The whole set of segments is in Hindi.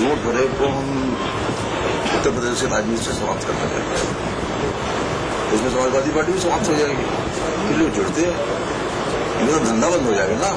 नोट फरेब को हम उत्तर प्रदेश के राजनीति से समाप्त करना चाहते हैं। इसमें समाजवादी पार्टी भी समाप्त हो जाएगी, फिर लोग जुड़ते हैं, इनका धंधा बंद हो जाएगा ना।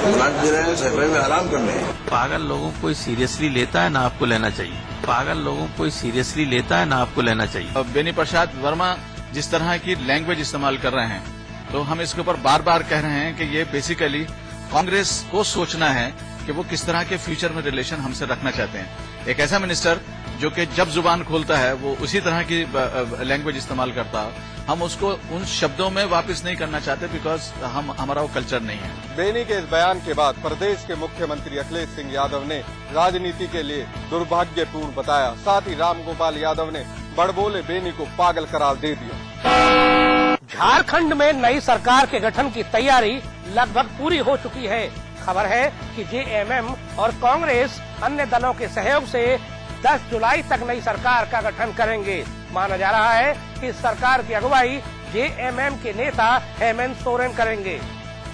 प्लांट दे रहे हैं सफाई में आराम करने। पागल लोगों को कोई सीरियसली लेता है ना आपको लेना चाहिए। पागल लोगों को कोई सीरियसली लेता है ना आपको लेना चाहिए। बेनी प्रसाद वर्मा जिस तरह की लैंग्वेज इस्तेमाल कर रहे हैं, तो हम इसके ऊपर बार बार कह रहे हैं कि ये बेसिकली कांग्रेस को सोचना है कि वो किस तरह के फ्यूचर में रिलेशन हमसे रखना चाहते हैं। एक ऐसा मिनिस्टर जो कि जब जुबान खोलता है वो उसी तरह की लैंग्वेज इस्तेमाल करता है, हम उसको उन शब्दों में वापस नहीं करना चाहते, बिकॉज हमारा वो कल्चर नहीं है। बेनी के इस बयान के बाद प्रदेश के मुख्यमंत्री अखिलेश सिंह यादव ने राजनीति के लिए दुर्भाग्यपूर्ण बताया। साथ ही रामगोपाल यादव ने बड़बोले बेनी को पागल करार दे दिया। झारखंड में नई सरकार के गठन की तैयारी लगभग पूरी हो चुकी है। खबर है कि जेएमएम और कांग्रेस अन्य दलों के सहयोग से 10 जुलाई तक नई सरकार का गठन करेंगे। माना जा रहा है कि इस सरकार की अगुवाई जेएमएम के नेता हेमंत सोरेन करेंगे।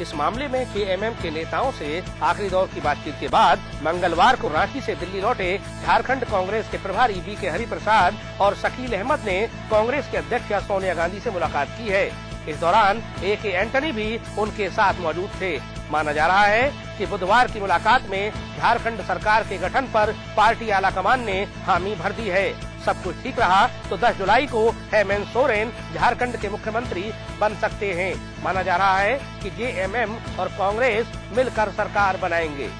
इस मामले में जेएमएम के नेताओं से आखिरी दौर की बातचीत के बाद मंगलवार को रांची से दिल्ली लौटे झारखंड कांग्रेस के प्रभारी बीके हरिप्रसाद और शकील अहमद ने कांग्रेस के अध्यक्ष सोनिया गांधी से मुलाकात की है। इस दौरान एके एंटनी भी उनके साथ मौजूद थे। माना जा रहा है कि बुधवार की मुलाकात में झारखंड सरकार के गठन पर पार्टी आलाकमान ने हामी भर दी है। सब कुछ ठीक रहा तो 10 जुलाई को हेमंत सोरेन झारखंड के मुख्यमंत्री बन सकते हैं। माना जा रहा है कि जेएमएम और कांग्रेस मिलकर सरकार बनाएंगे।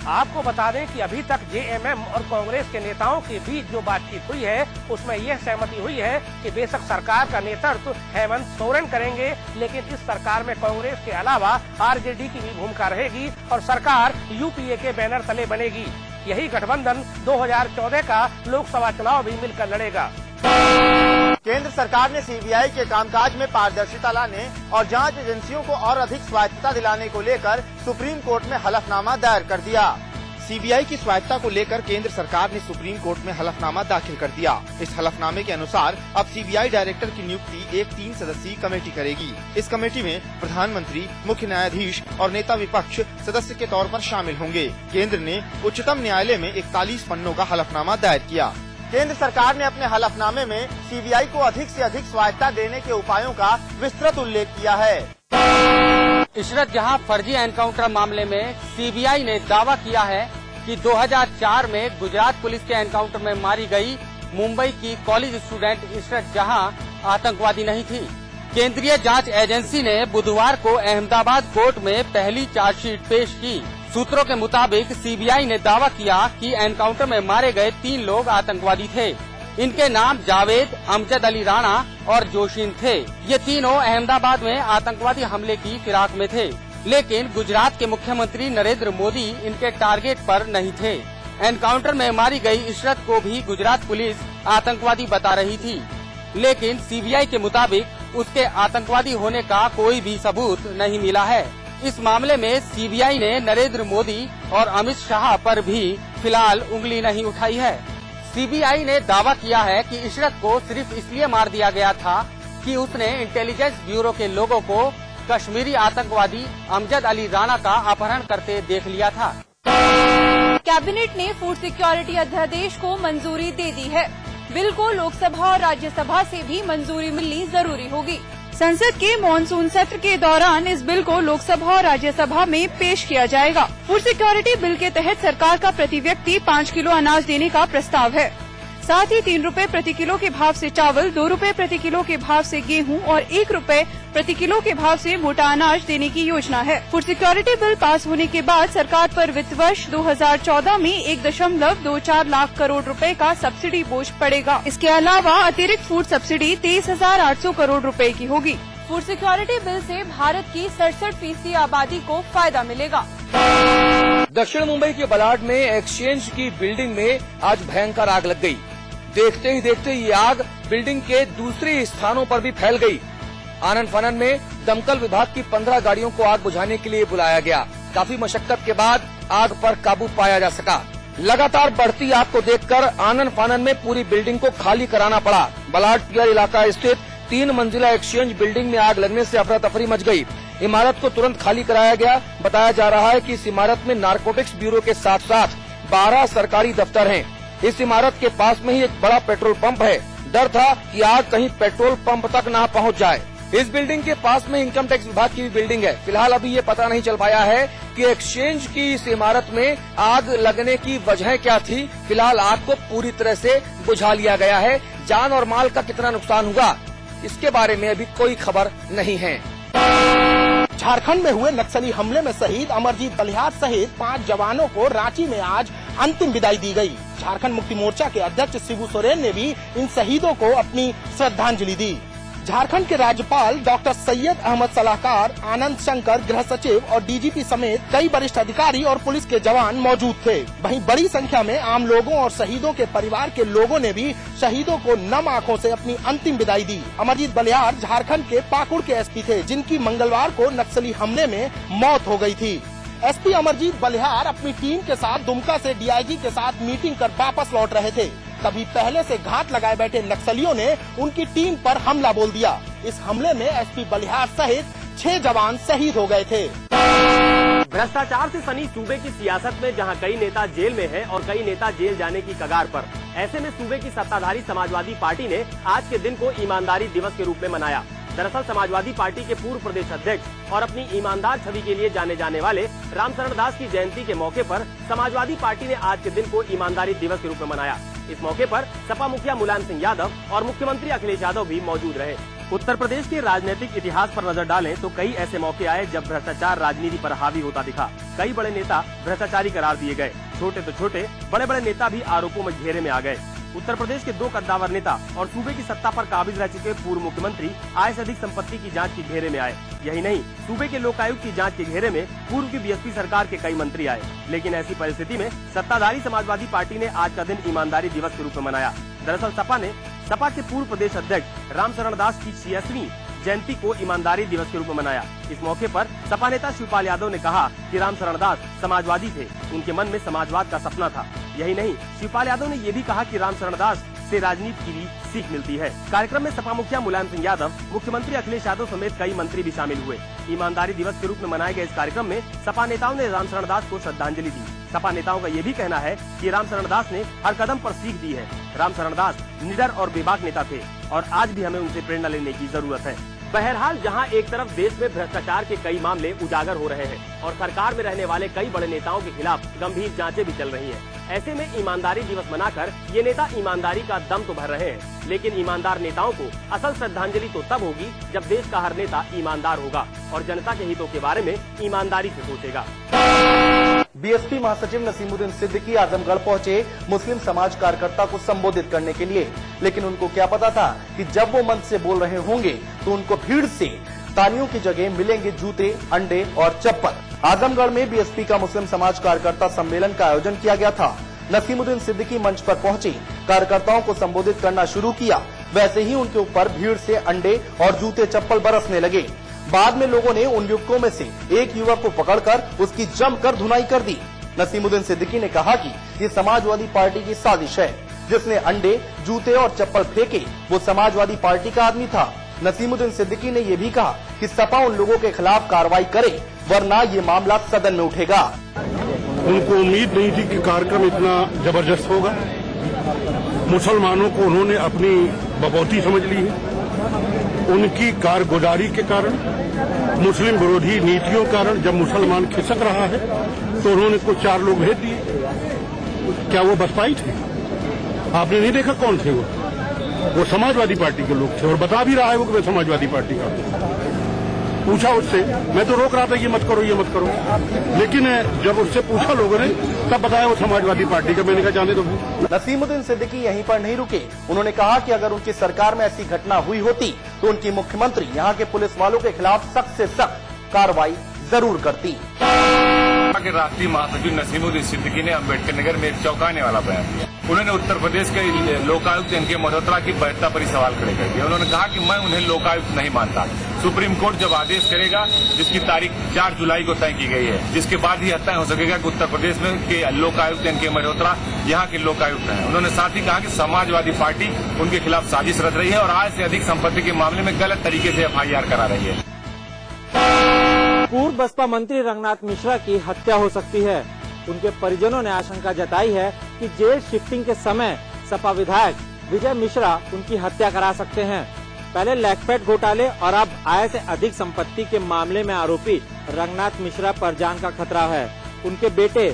आपको बता दें कि अभी तक जेएमएम और कांग्रेस के नेताओं के बीच जो बातचीत हुई है उसमें यह सहमति हुई है कि बेशक सरकार का नेतृत्व हेमंत सोरेन करेंगे, लेकिन इस सरकार में कांग्रेस के अलावा आरजेडी की भी भूमिका रहेगी और सरकार यूपीए के बैनर तले बनेगी। यही गठबंधन 2014 का लोकसभा चुनाव भी मिलकर लड़ेगा। केंद्र सरकार ने सीबीआई के कामकाज में पारदर्शिता लाने और जांच एजेंसियों को और अधिक स्वायत्तता दिलाने को लेकर सुप्रीम कोर्ट में हलफनामा दायर कर दिया। सीबीआई की स्वायत्तता को लेकर केंद्र सरकार ने सुप्रीम कोर्ट में हलफनामा दाखिल कर दिया। इस हलफनामे के अनुसार अब सीबीआई डायरेक्टर की नियुक्ति एक 3 सदस्यीय कमेटी करेगी। इस कमेटी में प्रधानमंत्री, मुख्य न्यायाधीश और नेता विपक्ष सदस्य के तौर पर शामिल होंगे। केंद्र ने उच्चतम न्यायालय में 41 पन्नों का हलफनामा दायर किया। केंद्र सरकार ने अपने हलफनामे में सीबीआई को अधिक से अधिक स्वायत्तता देने के उपायों का विस्तृत उल्लेख किया है। इशरत जहां फर्जी एनकाउंटर मामले में सीबीआई ने दावा किया है कि 2004 में गुजरात पुलिस के एनकाउंटर में मारी गई मुंबई की कॉलेज स्टूडेंट इशरत जहां आतंकवादी नहीं थी। केंद्रीय जांच एजेंसी ने बुधवार को अहमदाबाद कोर्ट में पहली चार्जशीट पेश की। सूत्रों के मुताबिक सीबीआई ने दावा किया कि एनकाउंटर में मारे गए 3 लोग आतंकवादी थे। इनके नाम जावेद, अमजद अली राणा और जोशीन थे। ये तीनों अहमदाबाद में आतंकवादी हमले की फिराक में थे, लेकिन गुजरात के मुख्यमंत्री नरेंद्र मोदी इनके टारगेट पर नहीं थे। एनकाउंटर में मारी गई इशरत को भी गुजरात पुलिस आतंकवादी बता रही थी, लेकिन सीबीआई के मुताबिक उसके आतंकवादी होने का कोई भी सबूत नहीं मिला है। इस मामले में सीबीआई ने नरेंद्र मोदी और अमित शाह पर भी फिलहाल उंगली नहीं उठाई है। सीबीआई ने दावा किया है कि इशरत को सिर्फ इसलिए मार दिया गया था कि उसने इंटेलिजेंस ब्यूरो के लोगों को कश्मीरी आतंकवादी अमजद अली राणा का अपहरण करते देख लिया था। कैबिनेट ने फूड सिक्योरिटी अध्यादेश को मंजूरी दे दी है। बिल को लोकसभा और राज्यसभा से भी मंजूरी मिलनी जरूरी होगी। संसद के मॉनसून सत्र के दौरान इस बिल को लोकसभा और राज्यसभा में पेश किया जाएगा। फूड सिक्योरिटी बिल के तहत सरकार का प्रति व्यक्ति 5 किलो अनाज देने का प्रस्ताव है। साथ ही 3 रुपए प्रति किलो के भाव से चावल, 2 रुपए प्रति किलो के भाव से गेहूं और 1 रुपए प्रति किलो के भाव से मोटा अनाज देने की योजना है। फूड सिक्योरिटी बिल पास होने के बाद सरकार पर वित्त वर्ष 2014 में 1.24 लाख करोड़ रुपए का सब्सिडी बोझ पड़ेगा। इसके अलावा अतिरिक्त फूड सब्सिडी 23,800 करोड़ रुपए की होगी। फूड सिक्योरिटी बिल से भारत की 67% आबादी को फायदा मिलेगा। दक्षिण मुंबई के बलाड में एक्सचेंज की बिल्डिंग में आज भयंकर आग लग गई। देखते ही देखते ये आग बिल्डिंग के दूसरे स्थानों पर भी फैल गई। आनन फानन में दमकल विभाग की 15 गाड़ियों को आग बुझाने के लिए बुलाया गया। काफी मशक्कत के बाद आग पर काबू पाया जा सका। लगातार बढ़ती आग को देखकर आनन फानन में पूरी बिल्डिंग को खाली कराना पड़ा। बलाड पियर इलाका स्थित 3 मंजिला एक्सचेंज बिल्डिंग में आग लगने से अफरा तफरी मच गई। इमारत को तुरंत खाली कराया गया। बताया जा रहा है कि इस इमारत में नारकोटिक्स ब्यूरो के साथ साथ 12 सरकारी दफ्तर हैं। इस इमारत के पास में ही एक बड़ा पेट्रोल पंप है। डर था कि आग कहीं पेट्रोल पंप तक ना पहुंच जाए। इस बिल्डिंग के पास में इनकम टैक्स विभाग की भी बिल्डिंग है। फिलहाल अभी ये पता नहीं चल पाया है कि एक्सचेंज की इस इमारत में आग लगने की वजह क्या थी। फिलहाल आग को पूरी तरह से बुझा लिया गया है। जान और माल का कितना नुकसान हुआ, इसके बारे में अभी कोई खबर नहीं है। झारखंड में हुए नक्सली हमले में शहीद अमरजीत बलिहार सहित 5 जवानों को रांची में आज अंतिम विदाई दी गई। झारखंड मुक्ति मोर्चा के अध्यक्ष शिबू सोरेन ने भी इन शहीदों को अपनी श्रद्धांजलि दी। झारखंड के राज्यपाल डॉक्टर सैयद अहमद सलाहकार, आनंद शंकर, गृह सचिव और डीजीपी समेत कई वरिष्ठ अधिकारी और पुलिस के जवान मौजूद थे। वहीं बड़ी संख्या में आम लोगों और शहीदों के परिवार के लोगों ने भी शहीदों को नम आंखों से अपनी अंतिम विदाई दी। अमरजीत बलिहार झारखंड के पाकुड़ के एसपी थे, जिनकी मंगलवार को नक्सली हमले में मौत हो गई थी। एसपी अमरजीत बलिहार अपनी टीम के साथ दुमका से डीआईजी के साथ मीटिंग कर वापस लौट रहे थे। तभी पहले से घात लगाए बैठे नक्सलियों ने उनकी टीम पर हमला बोल दिया। इस हमले में एसपी बलिहार सहित 6 जवान शहीद हो गए थे। भ्रष्टाचार से सनी सूबे की सियासत में जहां कई नेता जेल में हैं और कई नेता जेल जाने की कगार पर, ऐसे में सूबे की सत्ताधारी समाजवादी पार्टी ने आज के दिन को ईमानदारी दिवस के रूप में मनाया। दरअसल समाजवादी पार्टी के पूर्व प्रदेश अध्यक्ष और अपनी ईमानदार छवि के लिए जाने जाने वाले रामशरण दास की जयंती के मौके पर समाजवादी पार्टी ने आज के दिन को ईमानदारी दिवस के रूप में मनाया। इस मौके पर सपा मुखिया मुलायम सिंह यादव और मुख्यमंत्री अखिलेश यादव भी मौजूद रहे। उत्तर प्रदेश के राजनीतिक इतिहास पर नजर डालें तो कई ऐसे मौके आए जब भ्रष्टाचार राजनीति पर हावी होता दिखा। कई बड़े नेता भ्रष्टाचारी करार दिए गए। छोटे तो छोटे, बड़े बड़े नेता भी आरोपों में घेरे में आ गए। उत्तर प्रदेश के 2 कद्दावर नेता और सूबे की सत्ता पर काबिज रह चुके पूर्व मुख्यमंत्री आय से अधिक संपत्ति की जांच के घेरे में आए। यही नहीं, सूबे के लोकायुक्त की जांच के घेरे में पूर्व की बीएसपी सरकार के कई मंत्री आए। लेकिन ऐसी परिस्थिति में सत्ताधारी समाजवादी पार्टी ने आज का दिन ईमानदारी दिवस के रूप में मनाया। दरअसल सपा के पूर्व प्रदेश अध्यक्ष रामशरण दास की 86वीं जयंती को ईमानदारी दिवस के रूप में मनाया। इस मौके पर सपा नेता शिवपाल यादव ने कहा कि रामशरण दास समाजवादी थे, उनके मन में समाजवाद का सपना था। यही नहीं, शिवपाल यादव ने ये भी कहा कि रामशरण दास से राजनीति की भी सीख मिलती है। कार्यक्रम में सपा मुखिया मुलायम सिंह यादव, मुख्यमंत्री अखिलेश यादव समेत कई मंत्री भी शामिल हुए। ईमानदारी दिवस के रूप में मनाए गए इस कार्यक्रम में सपा नेताओं ने रामशरण दास को श्रद्धांजलि दी। सपा नेताओं का ये भी कहना है कि रामशरण दास ने हर कदम पर सीख दी है। रामशरण दास निडर और बेबाक नेता थे और आज भी हमें उनसे प्रेरणा लेने की जरूरत है। बहरहाल, जहां एक तरफ देश में भ्रष्टाचार के कई मामले उजागर हो रहे हैं और सरकार में रहने वाले कई बड़े नेताओं के खिलाफ गंभीर जांचें भी चल रही हैं। ऐसे में ईमानदारी दिवस मनाकर ये नेता ईमानदारी का दम तो भर रहे हैं, लेकिन ईमानदार नेताओं को असल श्रद्धांजलि तो तब होगी जब देश का हर नेता ईमानदार होगा और जनता के हितों के बारे में ईमानदारी से सोचेगा। बीएसपी महासचिव नसीमुद्दीन सिद्दीकी आजमगढ़ पहुंचे मुस्लिम समाज कार्यकर्ता को संबोधित करने के लिए, लेकिन उनको क्या पता था कि जब वो मंच से बोल रहे होंगे तो उनको भीड़ से तालियों की जगह मिलेंगे जूते, अंडे और चप्पल। आजमगढ़ में बीएसपी का मुस्लिम समाज कार्यकर्ता सम्मेलन का आयोजन किया गया था। नसीमुद्दीन सिद्दीकी मंच पर पहुंचे, कार्यकर्ताओं को संबोधित करना शुरू किया। वैसे ही उनके ऊपर भीड़ से अंडे और जूते चप्पल बरसने लगे। बाद में लोगों ने उन युवकों में से एक युवक को पकड़कर उसकी जमकर धुनाई कर दी। नसीमुद्दीन सिद्दीकी ने कहा कि ये समाजवादी पार्टी की साजिश है। जिसने अंडे, जूते और चप्पल फेंके वो समाजवादी पार्टी का आदमी था। नसीमुद्दीन सिद्दीकी ने ये भी कहा कि सपा उन लोगों के खिलाफ कार्रवाई करे, वरना ये मामला सदन में उठेगा। उनको उम्मीद नहीं थी कि कार्यक्रम इतना जबरदस्त होगा। मुसलमानों को उन्होंने अपनी बपौती समझ ली है। उनकी कारगुजारी के कारण, मुस्लिम विरोधी नीतियों के कारण जब मुसलमान खिसक रहा है तो उन्होंने कुछ 4 लोग भेज दिए। क्या वो बसपाई थे? आपने नहीं देखा कौन थे वो समाजवादी पार्टी के लोग थे और बता भी रहा है वो कि मैं समाजवादी पार्टी का हूं। पूछा उससे, मैं तो रोक रहा था ये मत करो ये मत करो, लेकिन जब उससे पूछा लोगों ने तब बताया वो समाजवादी पार्टी का। मैंने कहा जाने दो। नसीमुद्दीन सिद्दीकी यहीं पर नहीं रुके। उन्होंने कहा कि अगर उनकी सरकार में ऐसी घटना हुई होती तो उनकी मुख्यमंत्री यहाँ के पुलिस वालों के खिलाफ सख्त से सख्त कार्रवाई जरूर करती। के राष्ट्रीय महासचिव नसीमुद्दीन सिद्दीकी ने अम्बेडकर नगर में एक चौंकाने वाला बयान दिया। उन्होंने उत्तर प्रदेश के लोकायुक्त एनके मल्होत्रा की वैधता पर सवाल खड़े कर दिया। उन्होंने कहा कि मैं उन्हें लोकायुक्त नहीं मानता। सुप्रीम कोर्ट जब आदेश करेगा, जिसकी तारीख 4 जुलाई को तय की गई है, जिसके बाद ही तय हो सकेगा कि उत्तर प्रदेश में के लोकायुक्त एनके मल्होत्रा यहाँ के लोकायुक्त हैं। उन्होंने साथ ही कहा कि समाजवादी पार्टी उनके खिलाफ साजिश रच रही है और आय से अधिक संपत्ति के मामले में गलत तरीके से FIR करा रही है। पूर्व बसपा मंत्री रंगनाथ मिश्रा की हत्या हो सकती है। उनके परिजनों ने आशंका जताई है कि जेल शिफ्टिंग के समय सपा विधायक विजय मिश्रा उनकी हत्या करा सकते हैं। पहले लैंपैड घोटाले और अब आय से अधिक संपत्ति के मामले में आरोपी रंगनाथ मिश्रा पर जान का खतरा है। उनके बेटे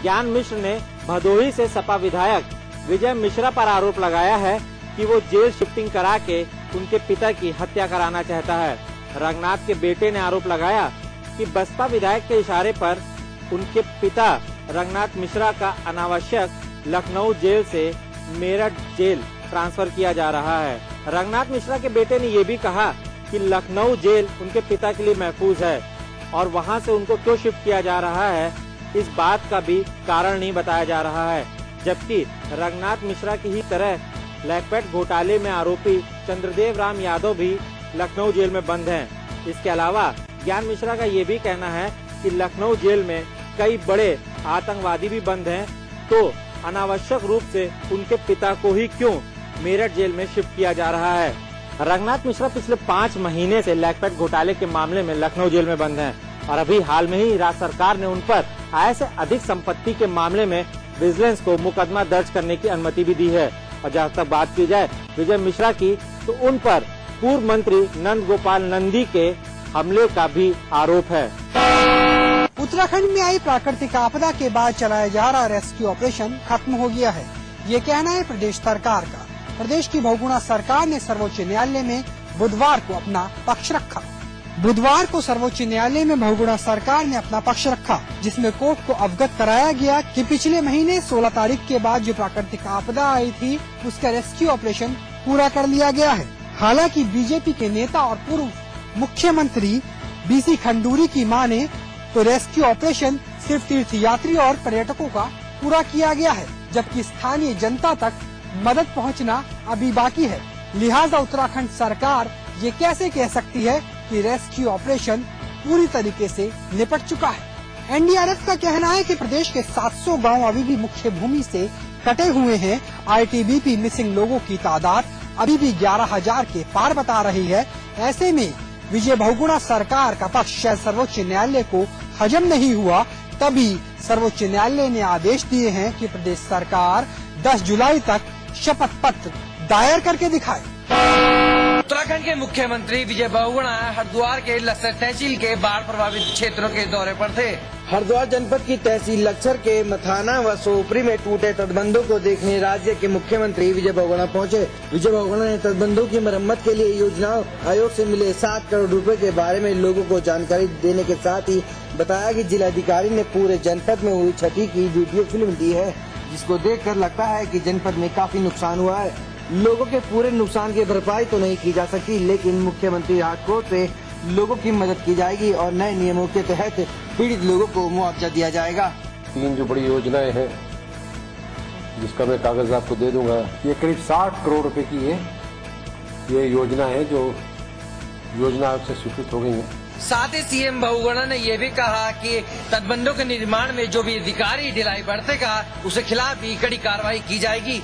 ज्ञान मिश्र ने भदोही से सपा विधायक विजय मिश्रा पर आरोप लगाया है कि वो जेल शिफ्टिंग करा के उनके पिता की हत्या कराना चाहता है। रंगनाथ के बेटे ने आरोप लगाया कि बसपा विधायक के इशारे पर उनके पिता रंगनाथ मिश्रा का अनावश्यक लखनऊ जेल से मेरठ जेल ट्रांसफर किया जा रहा है। रंगनाथ मिश्रा के बेटे ने ये भी कहा कि लखनऊ जेल उनके पिता के लिए महफूज है और वहां से उनको क्यों शिफ्ट किया जा रहा है, इस बात का भी कारण नहीं बताया जा रहा है। जबकि रंगनाथ मिश्रा की ही तरह लैंपैड घोटाले में आरोपी चंद्रदेव राम यादव भी लखनऊ जेल में बंद हैं। इसके अलावा ज्ञान मिश्रा का ये भी कहना है कि लखनऊ जेल में कई बड़े आतंकवादी भी बंद हैं, तो अनावश्यक रूप से उनके पिता को ही क्यों मेरठ जेल में शिफ्ट किया जा रहा है। रंगनाथ मिश्रा पिछले 5 महीने से लैंपैड घोटाले के मामले में लखनऊ जेल में बंद हैं और अभी हाल में ही राज्य सरकार ने उन पर आय से अधिक संपत्ति के मामले में विजिलेंस को मुकदमा दर्ज करने की अनुमति भी दी है। और जहाँ तक बात की जाए विजय मिश्रा की, तो उन पर पूर्व मंत्री नंद गोपाल नंदी के हमले का भी आरोप है। उत्तराखंड में आई प्राकृतिक आपदा के बाद चलाया जा रहा रेस्क्यू ऑपरेशन खत्म हो गया है, ये कहना है प्रदेश सरकार का। प्रदेश की बहुगुणा सरकार ने सर्वोच्च न्यायालय में बुधवार को अपना पक्ष रखा। बुधवार को सर्वोच्च न्यायालय में बहुगुणा सरकार ने अपना पक्ष रखा, जिसमें कोर्ट को अवगत कराया गया कि पिछले महीने 16 तारीख के बाद जो प्राकृतिक आपदा आई थी उसका रेस्क्यू ऑपरेशन पूरा कर लिया गया है। हालांकि बीजेपी के नेता और पूर्व मुख्यमंत्री बीसी खंडूरी की माने तो रेस्क्यू ऑपरेशन सिर्फ तीर्थ यात्री और पर्यटकों का पूरा किया गया है, जबकि स्थानीय जनता तक मदद पहुंचना अभी बाकी है। लिहाजा उत्तराखंड सरकार ये कैसे कह सकती है कि रेस्क्यू ऑपरेशन पूरी तरीके से निपट चुका है। एनडीआरएफ का कहना है कि प्रदेश के 700 गांव अभी भी मुख्य भूमि से कटे हुए हैं। आईटीबीपी मिसिंग लोगों की तादाद अभी भी 11,000 के पार बता रही है। ऐसे में विजय बहुगुणा सरकार का पक्ष शायद सर्वोच्च न्यायालय को हजम नहीं हुआ, तभी सर्वोच्च न्यायालय ने आदेश दिए हैं कि प्रदेश सरकार 10 जुलाई तक शपथ पत्र दायर करके दिखाए। उत्तराखंड के मुख्यमंत्री विजय बहुगुणा हरिद्वार के लक्सर तहसील के बाढ़ प्रभावित क्षेत्रों के दौरे पर थे। हरिद्वार जनपद की तहसील लक्सर के मथाना व सोपरी में टूटे तटबंधों को देखने राज्य के मुख्यमंत्री विजय बहुगुणा पहुंचे। विजय बहुगुणा ने तटबंधों की मरम्मत के लिए योजना आयोग से मिले 7 करोड़ रुपए के बारे में लोगों को जानकारी देने के साथ ही बताया कि जिलाधिकारी ने पूरे जनपद में हुई क्षति की वीडियो फिल्म दी है, जिसको देखकर लगता है कि जनपद में काफी नुकसान हुआ है। लोगों के पूरे नुकसान की भरपाई तो नहीं की जा सकती, लेकिन मुख्यमंत्री राहत कोष से लोगों की मदद की जाएगी और नए नियमों के तहत पीड़ित लोगों को मुआवजा दिया जाएगा। 3 जो बड़ी योजनाएं हैं जिसका मैं कागज आपको दे दूंगा, ये करीब 60 करोड़ रुपए की है। ये योजना है जो योजना आयोग से स्वीकृत हो गई है। साथ ही सीएम बहुगुणा ने ये भी कहा कि तटबंधों के निर्माण में जो भी अधिकारी ढिलाई बरतेगा उसके खिलाफ भी कड़ी कार्रवाई की जाएगी।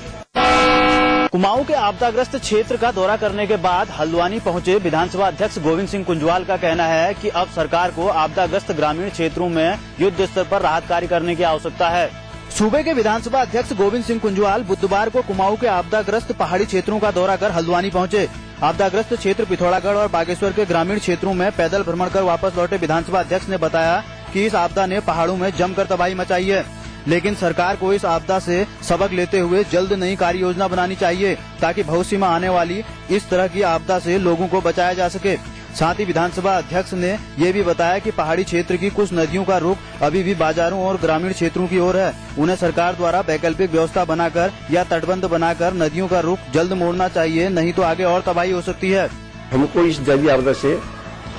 कुमाऊं के आपदाग्रस्त क्षेत्र का दौरा करने के बाद हल्द्वानी पहुंचे विधानसभा अध्यक्ष गोविंद सिंह कुंजवाल का कहना है कि अब सरकार को आपदाग्रस्त ग्रामीण क्षेत्रों में युद्ध स्तर पर राहत कार्य करने की आवश्यकता है। सूबे के विधानसभा अध्यक्ष गोविंद सिंह कुंजवाल बुधवार को कुमाऊं के आपदाग्रस्त पहाड़ी क्षेत्रों का दौरा कर हल्द्वानी पहुंचे। आपदाग्रस्त क्षेत्र पिथौरागढ़ और बागेश्वर के ग्रामीण क्षेत्रों में पैदल भ्रमण कर वापस लौटे विधानसभा अध्यक्ष ने बताया कि इस आपदा ने पहाड़ों में जमकर तबाही मचाई है, लेकिन सरकार को इस आपदा से सबक लेते हुए जल्द नई कार्य योजना बनानी चाहिए ताकि भविष्य में आने वाली इस तरह की आपदा से लोगों को बचाया जा सके। साथ ही विधानसभा अध्यक्ष ने ये भी बताया कि पहाड़ी क्षेत्र की कुछ नदियों का रुख अभी भी बाजारों और ग्रामीण क्षेत्रों की ओर है। उन्हें सरकार द्वारा वैकल्पिक व्यवस्था बनाकर या तटबंध बनाकर नदियों का रुख जल्द मोड़ना चाहिए, नहीं तो आगे और तबाही हो सकती है। हमको इस दैवीय आपदा से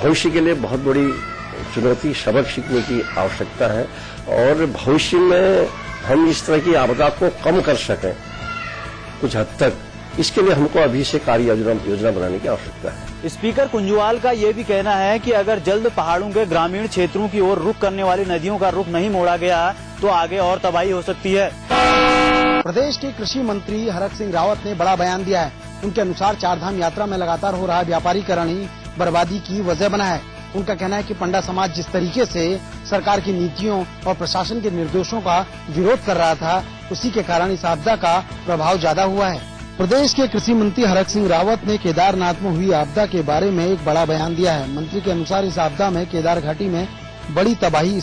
भविष्य के लिए बहुत बड़ी चुनौती सबक सीखने की आवश्यकता है और भविष्य में हम इस तरह की आपदा को कम कर सकें कुछ हद तक, इसके लिए हमको अभी से कार्य योजना बनाने की आवश्यकता है। स्पीकर कुंजवाल का ये भी कहना है कि अगर जल्द पहाड़ों के ग्रामीण क्षेत्रों की ओर रुख करने वाली नदियों का रुख नहीं मोड़ा गया तो आगे और तबाही हो सकती है। प्रदेश के कृषि मंत्री हरक सिंह रावत ने बड़ा बयान दिया है। उनके अनुसार 4 धाम यात्रा में लगातार हो रहा व्यापारीकरण ही बर्बादी की वजह बना है। उनका कहना है कि पंडा समाज जिस तरीके से सरकार की नीतियों और प्रशासन के निर्देशों का विरोध कर रहा था, उसी के कारण इस आपदा का प्रभाव ज्यादा हुआ है। प्रदेश के कृषि मंत्री हरक सिंह रावत ने केदारनाथ में हुई आपदा के बारे में एक बड़ा बयान दिया है। मंत्री के अनुसार इस आपदा में केदार घाटी में बड़ी तबाही